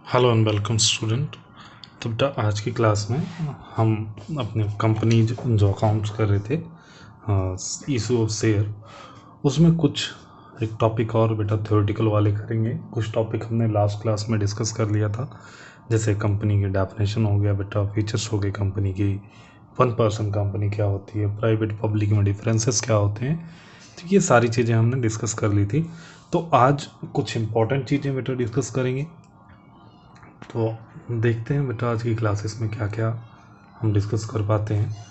Hello and welcome student. तो बेटा आज की क्लास में हम अपने कंपनी जो अकाउंट्स कर रहे थे इशू ऑफ शेयर, उसमें कुछ एक टॉपिक और बेटा थ्योरेटिकल वाले करेंगे। कुछ टॉपिक हमने लास्ट क्लास में डिस्कस कर लिया था, जैसे कंपनी की डेफिनेशन हो गया बेटा, फीचर्स हो गए कंपनी की, वन पर्सन कंपनी क्या होती है, प्राइवेट पब्लिक में डिफरेंसेस क्या होते हैं। तो ये सारी चीज़ें हमने डिस्कस कर ली थी। तो आज कुछ इंपॉर्टेंट चीज़ें बेटा डिस्कस करेंगे। तो देखते हैं बेटा आज की क्लासेस में क्या क्या हम डिस्कस कर पाते हैं।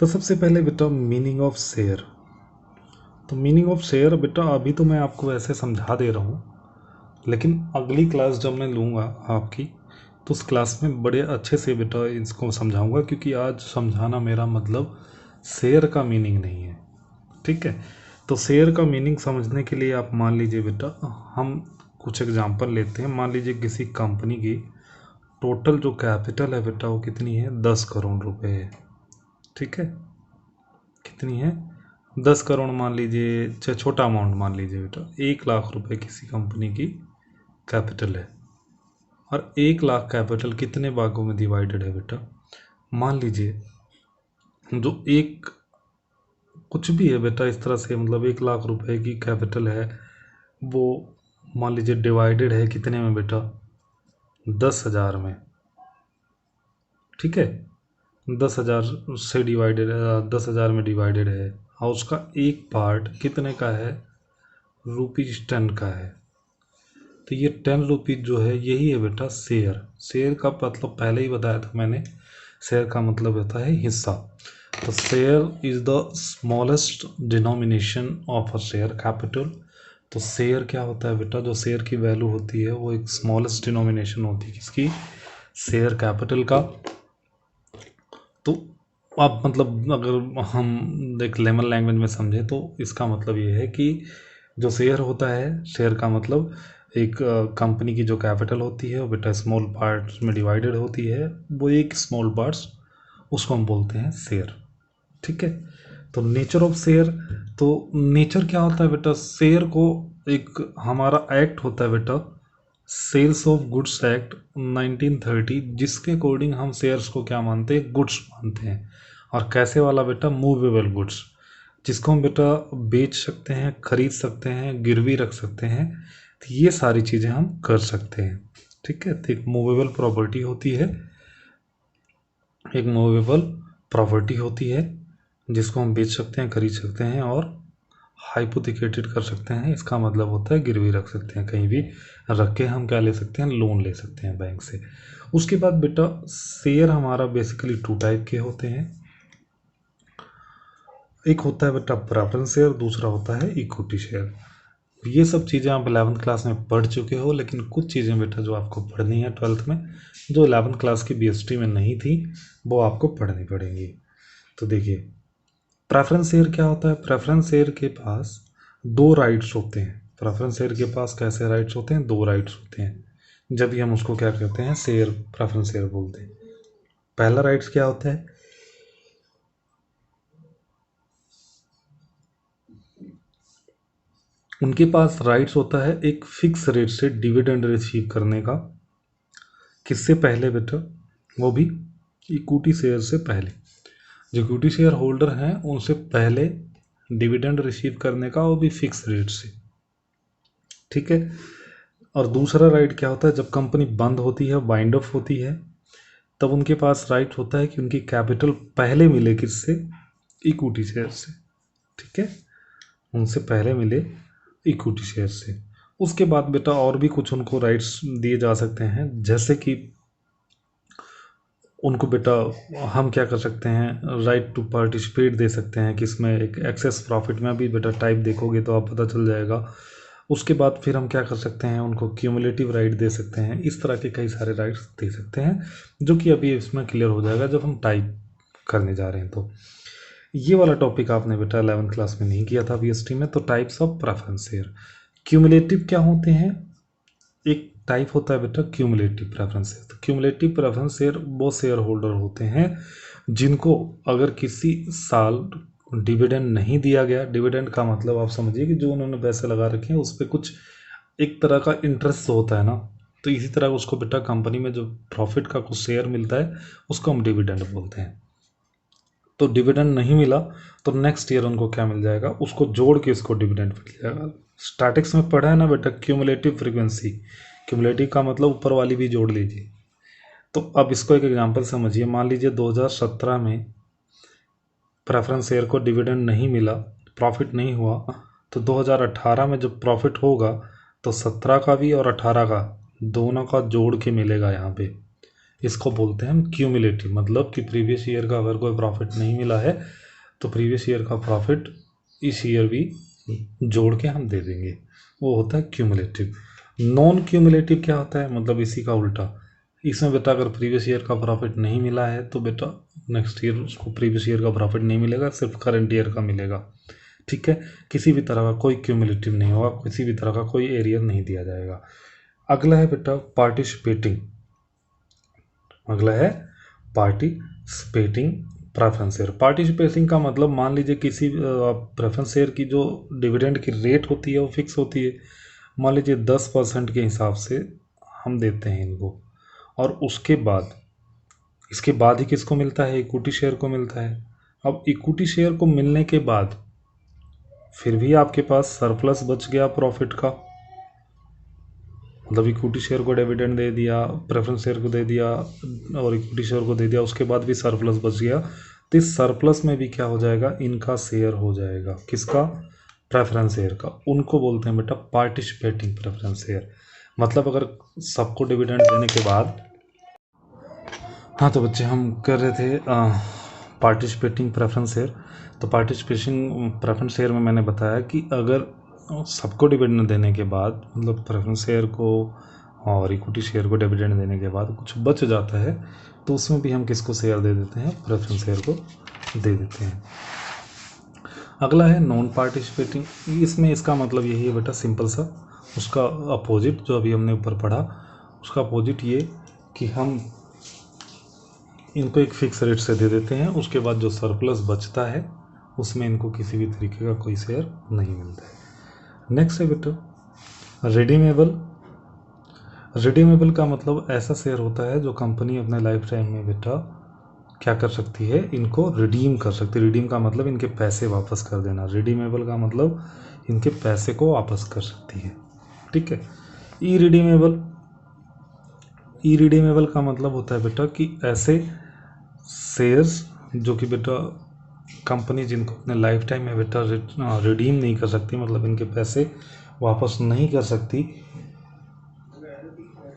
तो सबसे पहले बेटा मीनिंग ऑफ शेयर। तो मीनिंग ऑफ शेयर बेटा अभी तो मैं आपको ऐसे समझा दे रहा हूँ, लेकिन अगली क्लास जब मैं लूँगा आपकी, तो उस क्लास में बड़े अच्छे से बेटा इसको समझाऊंगा, क्योंकि आज समझाना मेरा मतलब शेयर का मीनिंग नहीं है। ठीक है। तो शेयर का मीनिंग समझने के लिए आप मान लीजिए बेटा, हम कुछ एग्जांपल लेते हैं। मान लीजिए किसी कंपनी की टोटल जो कैपिटल है बेटा वो कितनी है, 10 करोड़ रुपए है। ठीक है, कितनी है, 10 करोड़ मान लीजिए, चाहे छोटा अमाउंट मान लीजिए बेटा, 1 लाख रुपए किसी कंपनी की कैपिटल है। और 1 लाख कैपिटल कितने भागों में डिवाइडेड है बेटा, मान लीजिए जो एक कुछ भी है बेटा इस तरह से, मतलब 1 लाख रुपए की कैपिटल है, वो मान लीजिए डिवाइडेड है कितने में बेटा, 10,000 में। ठीक है, 10,000 से डिवाइडेड है, 10,000 में डिवाइडेड है, और उसका एक पार्ट कितने का है, ₹10 का है। तो ये 10 रुपीज जो है यही है बेटा शेयर। शेयर का मतलब पहले ही बताया था मैंने, शेयर का मतलब होता है हिस्सा। तो share is the smallest denomination of a share capital. तो शेयर क्या होता है बेटा, जो शेयर की वैल्यू होती है वो एक स्मॉलेस्ट डिनोमिनेशन होती है किसकी, शेयर कैपिटल का। तो आप मतलब अगर हम एक लेमन लैंग्वेज में समझे तो इसका मतलब ये है कि जो शेयर होता है, शेयर का मतलब एक कंपनी की जो कैपिटल होती है वो बेटा स्मॉल पार्ट्स में डिवाइडेड होती है, वो एक स्मॉल पार्ट्स, उसको हम बोलते हैं शेयर। ठीक है। तो नेचर ऑफ शेयर, तो नेचर क्या होता है बेटा, शेयर को एक हमारा एक्ट होता है बेटा, सेल्स ऑफ गुड्स एक्ट 1930, जिसके अकॉर्डिंग हम शेयर्स को क्या मानते हैं, गुड्स मानते हैं। और कैसे वाला बेटा, मूवेबल गुड्स, जिसको हम बेटा बेच सकते हैं, खरीद सकते हैं, गिरवी रख सकते हैं। तो ये सारी चीज़ें हम कर सकते हैं। ठीक है। तो एक मूवेबल प्रॉपर्टी होती है, एक मूवेबल प्रॉपर्टी होती है जिसको हम बेच सकते हैं, खरीद सकते हैं और हाइपोथिकेटेड कर सकते हैं। इसका मतलब होता है गिरवी रख सकते हैं, कहीं भी रख के हम क्या ले सकते हैं, लोन ले सकते हैं बैंक से। उसके बाद बेटा शेयर हमारा बेसिकली 2 टाइप के होते हैं। एक होता है बेटा प्रेफरेंस शेयर, दूसरा होता है इक्विटी शेयर। ये सब चीज़ें आप 11th क्लास में पढ़ चुके हो, लेकिन कुछ चीज़ें बेटा जो आपको पढ़नी है 12th में, जो 11th क्लास की बीएसटी में नहीं थी, वो आपको पढ़नी पड़ेंगी। तो देखिए, प्रेफरेंस शेयर क्या होता है। प्रेफरेंस शेयर के पास 2 राइट्स होते हैं। प्रेफरेंस शेयर के पास कैसे राइट्स होते हैं, 2 राइट्स होते हैं। जब भी हम उसको क्या कहते हैं, शेयर, प्रेफरेंस शेयर बोलते हैं। पहला राइट्स क्या होता है, उनके पास राइट्स होता है एक फिक्स रेट से डिविडेंड रिसीव करने का। किससे पहले बेटा, वो भी इक्विटी शेयर से पहले। जो इक्विटी शेयर होल्डर हैं उनसे पहले डिविडेंड रिसीव करने का, वो भी फिक्स रेट से। ठीक है। और दूसरा राइट क्या होता है, जब कंपनी बंद होती है, वाइंड अप होती है, तब उनके पास राइट होता है कि उनकी कैपिटल पहले मिले किससे, इक्विटी शेयर से। ठीक है, उनसे पहले मिले इक्विटी शेयर से। उसके बाद बेटा और भी कुछ उनको राइट्स दिए जा सकते हैं, जैसे कि उनको बेटा हम क्या कर सकते हैं, राइट टू पार्टिसिपेट दे सकते हैं, कि इसमें एक एक्सेस प्रॉफिट में भी बेटा टाइप देखोगे तो आप पता चल जाएगा। उसके बाद फिर हम क्या कर सकते हैं, उनको क्यूमुलेटिव राइट दे सकते हैं। इस तरह के कई सारे राइट्स दे सकते हैं, जो कि अभी इसमें क्लियर हो जाएगा जब हम टाइप करने जा रहे हैं। तो ये वाला टॉपिक आपने बेटा 11th क्लास में नहीं किया था बीएसटी में। तो types of preference share, cumulative क्या होते हैं, एक टाइप होता है बेटा क्यूमुलेटिव प्रेफरेंस शेयर। तो क्यूमुलेटिव प्रेफरेंस शेयर वो शेयर होल्डर होते हैं जिनको अगर किसी साल डिविडेंड नहीं दिया गया, डिविडेंड का मतलब आप समझिए कि जो उन्होंने पैसे लगा रखे हैं उस पर कुछ एक तरह का इंटरेस्ट होता है ना, तो इसी तरह उसको बेटा कंपनी में जो प्रॉफिट का कुछ शेयर मिलता है उसको हम डिविडेंड बोलते हैं। तो डिविडेंड नहीं मिला तो नेक्स्ट ईयर उनको क्या मिल जाएगा, उसको जोड़ के इसको डिविडेंड मिल जाएगा। स्टैटिक्स में पढ़ा है ना बेटा, क्यूमुलेटिव फ्रीक्वेंसी। क्यूमुलेटिव का मतलब ऊपर वाली भी जोड़ लीजिए। तो अब इसको एक एग्जांपल समझिए। मान लीजिए 2017 में प्रेफरेंस शेयर को डिविडेंड नहीं मिला, प्रॉफिट नहीं हुआ, तो 2018 में जब प्रॉफिट होगा तो 17 का भी और 18 का दोनों का जोड़ के मिलेगा यहाँ पे। इसको बोलते हैं हम क्यूमुलेटिव। मतलब कि प्रीवियस ईयर का अगर कोई प्रॉफिट नहीं मिला है तो प्रीवियस ईयर का प्रॉफिट इस ईयर भी जोड़ के हम दे देंगे, वो होता है क्यूमुलेटिव। नॉन क्यूमुलेटिव क्या होता है, मतलब इसी का उल्टा। इसमें बेटा अगर प्रीवियस ईयर का प्रॉफिट नहीं मिला है तो बेटा नेक्स्ट ईयर उसको प्रीवियस ईयर का प्रॉफिट नहीं मिलेगा, सिर्फ करंट ईयर का मिलेगा। ठीक है, किसी भी तरह का कोई क्यूमुलेटिव नहीं होगा, किसी भी तरह का कोई एरियर नहीं दिया जाएगा। अगला है बेटा पार्टिसिपेटिंग। अगला है पार्टिसिपेटिंग प्रेफरेंस शेयर। पार्टिसिपेटिंग का मतलब मान लीजिए किसी प्रेफरेंस शेयर की जो डिविडेंड की रेट होती है वो फिक्स होती है। मान लीजिए 10% के हिसाब से हम देते हैं इनको, और उसके बाद इसके बाद ही किसको मिलता है, इक्विटी शेयर को मिलता है। अब इक्विटी शेयर को मिलने के बाद फिर भी आपके पास सरप्लस बच गया प्रॉफिट का, मतलब इक्विटी शेयर को डिविडेंड दे दिया, प्रेफरेंस शेयर को दे दिया और इक्विटी शेयर को दे दिया, उसके बाद भी सरप्लस बच गया। तो इस सरप्लस में भी क्या हो जाएगा, इनका शेयर हो जाएगा। किसका, प्रेफरेंस शेयर का। उनको बोलते हैं बेटा पार्टिसिपेटिंग प्रेफरेंस शेयर। मतलब अगर सबको डिविडेंड देने के बाद, हाँ तो बच्चे हम कर रहे थे पार्टिसिपेटिंग प्रेफरेंस शेयर। तो पार्टिसिपेशन प्रेफरेंस शेयर में मैंने बताया कि अगर सबको डिविडेंड देने के बाद, मतलब प्रेफरेंस शेयर को और इक्विटी शेयर को डिविडेंड देने के बाद कुछ बच जाता है तो उसमें भी हम किसको शेयर दे देते हैं, प्रेफरेंस शेयर को दे देते हैं। अगला है नॉन पार्टिसिपेटिंग। इसमें इसका मतलब यही है बेटा सिंपल सा, उसका अपोजिट जो अभी हमने ऊपर पढ़ा उसका अपोजिट ये कि हम इनको एक फिक्स रेट से दे देते हैं, उसके बाद जो सरप्लस बचता है उसमें इनको किसी भी तरीके का कोई शेयर नहीं मिलता है। नेक्स्ट है बेटा रिडीमेबल। रिडीमेबल का मतलब ऐसा शेयर होता है जो कंपनी अपने लाइफ टाइम में बेटा क्या कर सकती है, इनको रिडीम कर सकती है। रिडीम का मतलब इनके पैसे वापस कर देना, रिडीमेबल का मतलब इनके पैसे को वापस कर सकती है। ठीक है। ई रिडीमेबल, ई रिडीमेबल का मतलब होता है बेटा कि ऐसे शेयर्स जो कि बेटा कंपनी जिनको अपने लाइफ टाइम में बेटा रिडीम नहीं कर सकती, मतलब इनके पैसे वापस नहीं कर सकती,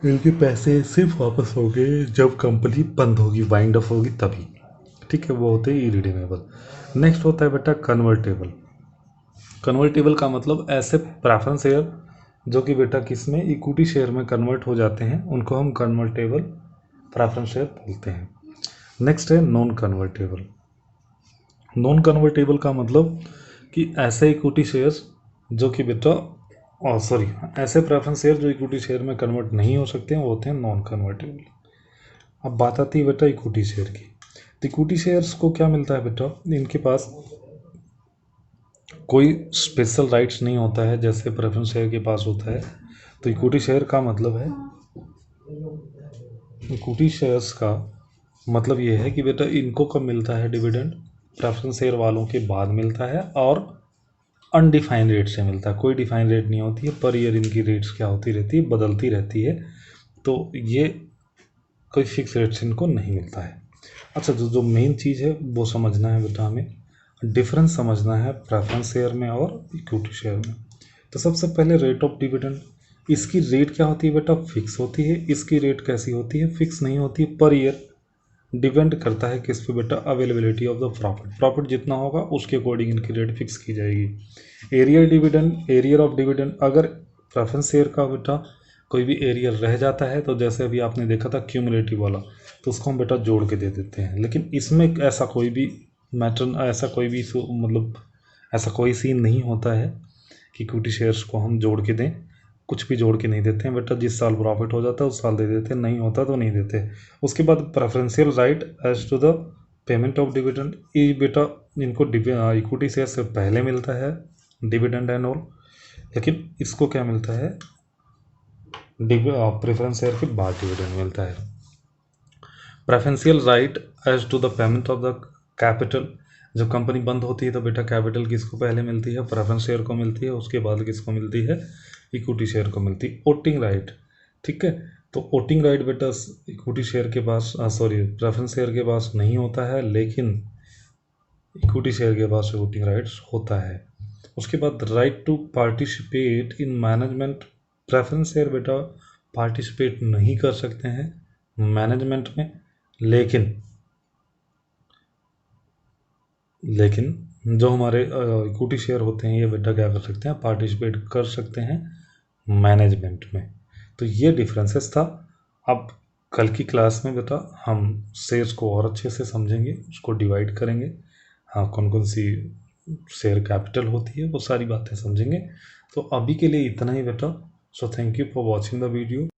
इनके पैसे सिर्फ वापस होंगे जब कंपनी बंद होगी, वाइंड अप होगी तभी। ठीक है, वो होते हैं इरिडीमेबल। नेक्स्ट होता है बेटा कन्वर्टेबल। कन्वर्टेबल का मतलब ऐसे प्रेफरेंस शेयर जो कि बेटा किस में, इक्विटी शेयर में कन्वर्ट हो जाते हैं, उनको हम कन्वर्टेबल प्रेफरेंस शेयर बोलते हैं। नेक्स्ट है नॉन कन्वर्टेबल। नॉन कन्वर्टेबल का मतलब कि ऐसे इक्विटी शेयर्स जो कि बेटा ऐसे प्रेफरेंस शेयर जो इक्विटी शेयर में कन्वर्ट नहीं हो सकते हैं वो होते हैं नॉन कन्वर्टेबल। अब बात आती है बेटा इक्विटी शेयर की। तो इक्विटी शेयर्स को क्या मिलता है बेटा, इनके पास कोई स्पेशल राइट्स नहीं होता है जैसे प्रेफरेंस शेयर के पास होता है। तो इक्विटी शेयर का मतलब है, इक्विटी शेयर्स का मतलब ये है कि बेटा इनको कब मिलता है डिविडेंड, प्रेफरेंस शेयर वालों के बाद मिलता है और अनडिफाइंड रेट से मिलता है। कोई डिफाइंड रेट नहीं होती है, पर ईयर इनकी रेट्स क्या होती रहती है, बदलती रहती है। तो ये कोई फिक्स रेट से इनको नहीं मिलता है। अच्छा, जो मेन चीज़ है वो समझना है बेटा, हमें डिफरेंस समझना है प्रेफरेंस शेयर में और इक्विटी शेयर में। तो सबसे पहले रेट ऑफ डिविडेंड, इसकी रेट क्या होती है बेटा, फिक्स होती है। इसकी रेट कैसी होती है, फिक्स नहीं होती है, पर ईयर डिपेंड करता है किस पे बेटा, availability of the profit. Profit जितना होगा उसके अकॉर्डिंग इनकी रेट फिक्स की जाएगी। Arrear dividend, arrear of dividend, अगर प्रेफरेंस शेयर का बेटा कोई भी एरियर रह जाता है तो जैसे अभी आपने देखा था क्यूमुलेटिव वाला, तो उसको हम बेटा जोड़ के दे देते हैं। लेकिन इसमें ऐसा कोई भी मैटर, ऐसा कोई भी मतलब ऐसा कोई सीन नहीं होता है कि इक्विटी शेयर्स को हम जोड़ के दें, कुछ भी जोड़ के नहीं देते हैं बेटा। जिस साल प्रॉफिट हो जाता है उस साल दे देते हैं, नहीं होता तो नहीं देते। उसके बाद preferential right as to the payment of dividend, ये बेटा इनको इक्विटी शेयर से पहले मिलता है डिविडेंड एंड ऑल, लेकिन इसको क्या मिलता है, प्रेफरेंस शेयर के बाद डिविडेंड मिलता है। Preferential right as to the payment of the capital, जब कंपनी बंद होती है तो बेटा कैपिटल किसको पहले मिलती है? प्रेफरेंस शेयर को मिलती है, उसके बाद किसको मिलती है? इक्विटी शेयर को मिलती है। वोटिंग राइट, ठीक है, तो वोटिंग राइट बेटा इक्विटी शेयर के पास सॉरी प्रेफरेंस शेयर के पास नहीं होता है, लेकिन इक्विटी शेयर के पास वोटिंग राइट्स होता है। उसके बाद right to participate in management, preference share बेटा पार्टिसिपेट नहीं कर सकते हैं मैनेजमेंट में, लेकिन जो हमारे इक्विटी शेयर होते हैं ये बेटा क्या कर सकते हैं? पार्टिसिपेट कर सकते हैं मैनेजमेंट में। तो ये डिफरेंसेस था। अब कल की क्लास में बेटा हम शेयर्स को और अच्छे से समझेंगे, उसको डिवाइड करेंगे, हाँ कौन कौन सी शेयर कैपिटल होती है वो सारी बातें समझेंगे। तो अभी के लिए इतना ही बेटा। So thank you for watching the video.